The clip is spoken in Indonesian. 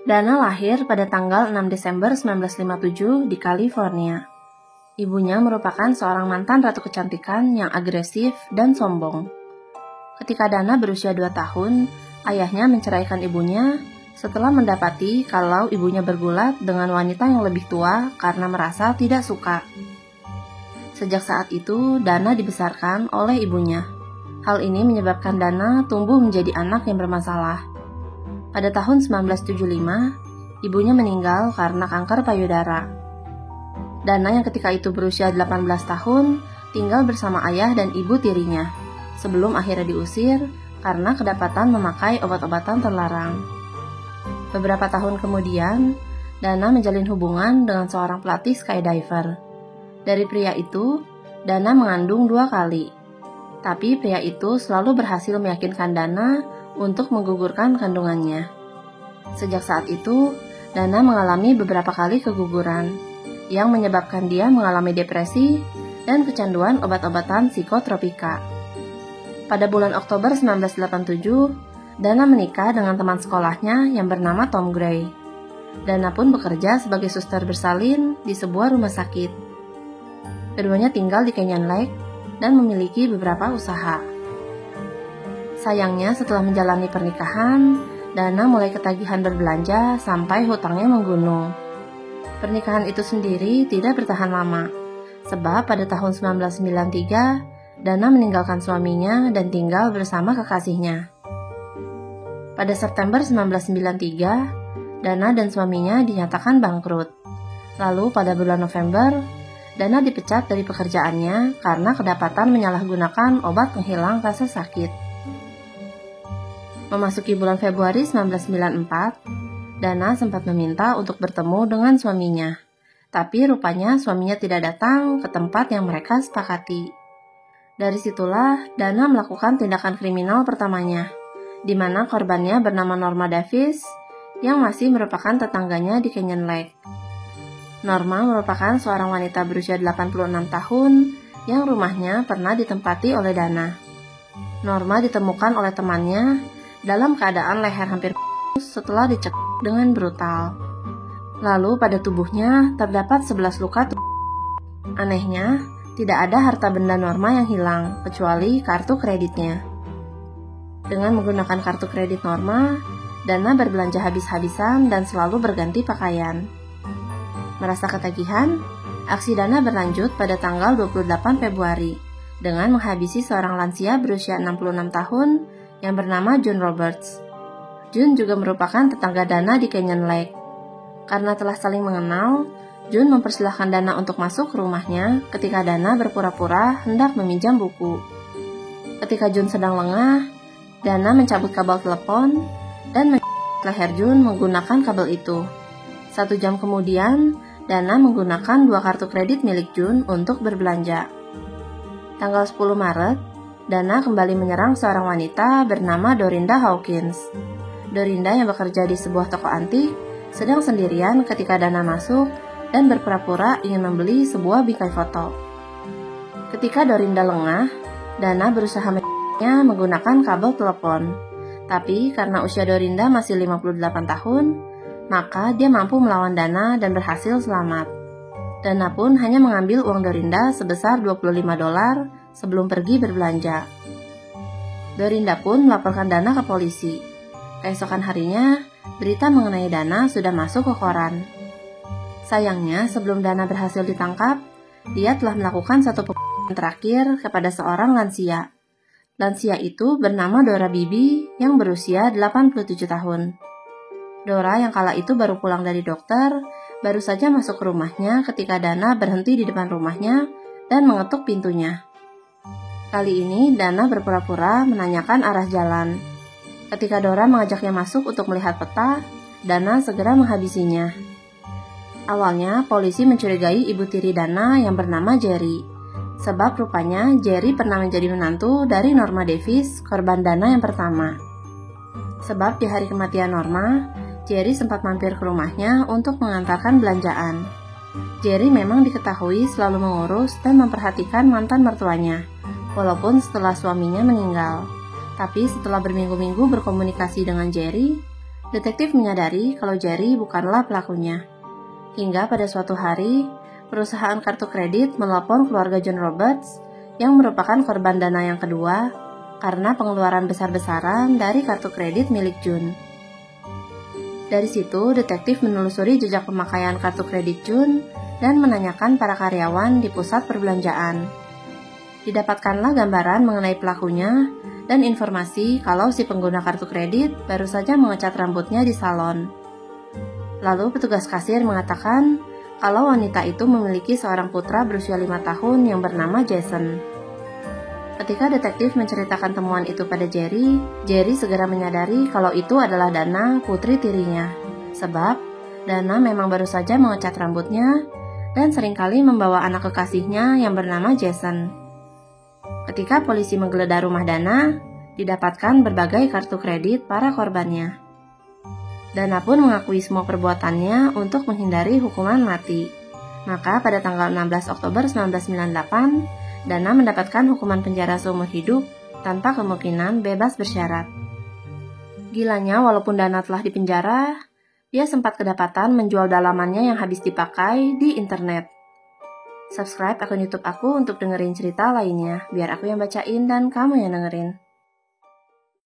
Dana lahir pada tanggal 6 Desember 1957 di California. Ibunya merupakan seorang mantan ratu kecantikan yang agresif dan sombong. Ketika Dana berusia 2 tahun, ayahnya menceraikan ibunya setelah mendapati kalau ibunya bergulat dengan wanita yang lebih tua karena merasa tidak suka. Sejak saat itu, Dana dibesarkan oleh ibunya. Hal ini menyebabkan Dana tumbuh menjadi anak yang bermasalah. Pada tahun 1975, ibunya meninggal karena kanker payudara. Dana yang ketika itu berusia 18 tahun, tinggal bersama ayah dan ibu tirinya, sebelum akhirnya diusir karena kedapatan memakai obat-obatan terlarang. Beberapa tahun kemudian, Dana menjalin hubungan dengan seorang pelatih skydiver. Dari pria itu, Dana mengandung 2 kali. Tapi pria itu selalu berhasil meyakinkan Dana untuk menggugurkan kandungannya. Sejak saat itu, Dana mengalami beberapa kali keguguran, yang menyebabkan dia mengalami depresi dan kecanduan obat-obatan psikotropika. Pada bulan Oktober 1987, Dana menikah dengan teman sekolahnya yang bernama Tom Gray. Dana pun bekerja sebagai suster bersalin di sebuah rumah sakit. Keduanya tinggal di Canyon Lake dan memiliki beberapa usaha. Sayangnya setelah menjalani pernikahan, Dana mulai ketagihan berbelanja sampai hutangnya menggunung. Pernikahan itu sendiri tidak bertahan lama, sebab pada tahun 1993, Dana meninggalkan suaminya dan tinggal bersama kekasihnya. Pada September 1993, Dana dan suaminya dinyatakan bangkrut. Lalu pada bulan November, Dana dipecat dari pekerjaannya karena kedapatan menyalahgunakan obat penghilang rasa sakit. Memasuki bulan Februari 1994, Dana sempat meminta untuk bertemu dengan suaminya. Tapi rupanya suaminya tidak datang ke tempat yang mereka sepakati. Dari situlah Dana melakukan tindakan kriminal pertamanya, di mana korbannya bernama Norma Davis yang masih merupakan tetangganya di Canyon Lake. Norma merupakan seorang wanita berusia 86 tahun yang rumahnya pernah ditempati oleh Dana. Norma ditemukan oleh temannya dalam keadaan leher hampir setelah dicekik dengan brutal. Lalu pada tubuhnya terdapat 11 luka. Anehnya, tidak ada harta benda Norma yang hilang, kecuali kartu kreditnya. Dengan menggunakan kartu kredit Norma, Dana berbelanja habis-habisan dan selalu berganti pakaian. Merasa ketagihan, aksi Dana berlanjut pada tanggal 28 Februari dengan menghabisi seorang lansia berusia 66 tahun yang bernama June Roberts. June juga merupakan tetangga Dana di Canyon Lake. Karena telah saling mengenal, June mempersilahkan Dana untuk masuk ke rumahnya ketika Dana berpura-pura hendak meminjam buku. Ketika June sedang lengah, Dana mencabut kabel telepon dan mengikat leher June menggunakan kabel itu. 1 jam kemudian, Dana menggunakan 2 kartu kredit milik June untuk berbelanja. Tanggal 10 Maret, Dana kembali menyerang seorang wanita bernama Dorinda Hawkins. Dorinda yang bekerja di sebuah toko antik sedang sendirian ketika Dana masuk dan berpura-pura ingin membeli sebuah bingkai foto. Ketika Dorinda lengah, Dana berusaha menyerangnya menggunakan kabel telepon. Tapi karena usia Dorinda masih 58 tahun, maka dia mampu melawan Dana dan berhasil selamat. Dana pun hanya mengambil uang Dorinda sebesar $25 sebelum pergi berbelanja. Dorinda pun melaporkan Dana ke polisi. Keesokan harinya, berita mengenai Dana sudah masuk ke koran. Sayangnya, sebelum Dana berhasil ditangkap, dia telah melakukan satu pembunuhan terakhir kepada seorang lansia. Lansia itu bernama Dora Bibi yang berusia 87 tahun. Dora yang kala itu baru pulang dari dokter, baru saja masuk ke rumahnya ketika Dana berhenti di depan rumahnya dan mengetuk pintunya. Kali ini Dana berpura-pura menanyakan arah jalan. Ketika Dora mengajaknya masuk untuk melihat peta, Dana segera menghabisinya. Awalnya polisi mencurigai ibu tiri Dana yang bernama Jerry, sebab rupanya Jerry pernah menjadi menantu dari Norma Davis, korban Dana yang pertama. Sebab di hari kematian Norma, Jerry sempat mampir ke rumahnya untuk mengantarkan belanjaan. Jerry memang diketahui selalu mengurus dan memperhatikan mantan mertuanya, walaupun setelah suaminya meninggal. Tapi setelah berminggu-minggu berkomunikasi dengan Jerry, Detektif menyadari kalau Jerry bukanlah pelakunya. Hingga pada suatu hari, perusahaan kartu kredit menelepon keluarga John Roberts yang merupakan korban dana yang kedua karena pengeluaran besar-besaran dari kartu kredit milik Jun. Dari situ, detektif menelusuri jejak pemakaian kartu kredit Jun dan menanyakan para karyawan di pusat perbelanjaan. Didapatkanlah gambaran mengenai pelakunya dan informasi kalau si pengguna kartu kredit baru saja mengecat rambutnya di salon. Lalu petugas kasir mengatakan kalau wanita itu memiliki seorang putra berusia 5 tahun yang bernama Jason. Ketika detektif menceritakan temuan itu pada Jerry, Jerry segera menyadari kalau itu adalah Dana, putri tirinya. Sebab Dana memang baru saja mengecat rambutnya dan seringkali membawa anak kekasihnya yang bernama Jason. Ketika polisi menggeledah rumah Dana, didapatkan berbagai kartu kredit para korbannya. Dana pun mengakui semua perbuatannya untuk menghindari hukuman mati. Maka pada tanggal 16 Oktober 1998, Dana mendapatkan hukuman penjara seumur hidup tanpa kemungkinan bebas bersyarat. Gilanya, walaupun Dana telah dipenjara, dia sempat kedapatan menjual dalamannya yang habis dipakai di internet. Subscribe akun YouTube aku untuk dengerin cerita lainnya, biar aku yang bacain dan kamu yang dengerin.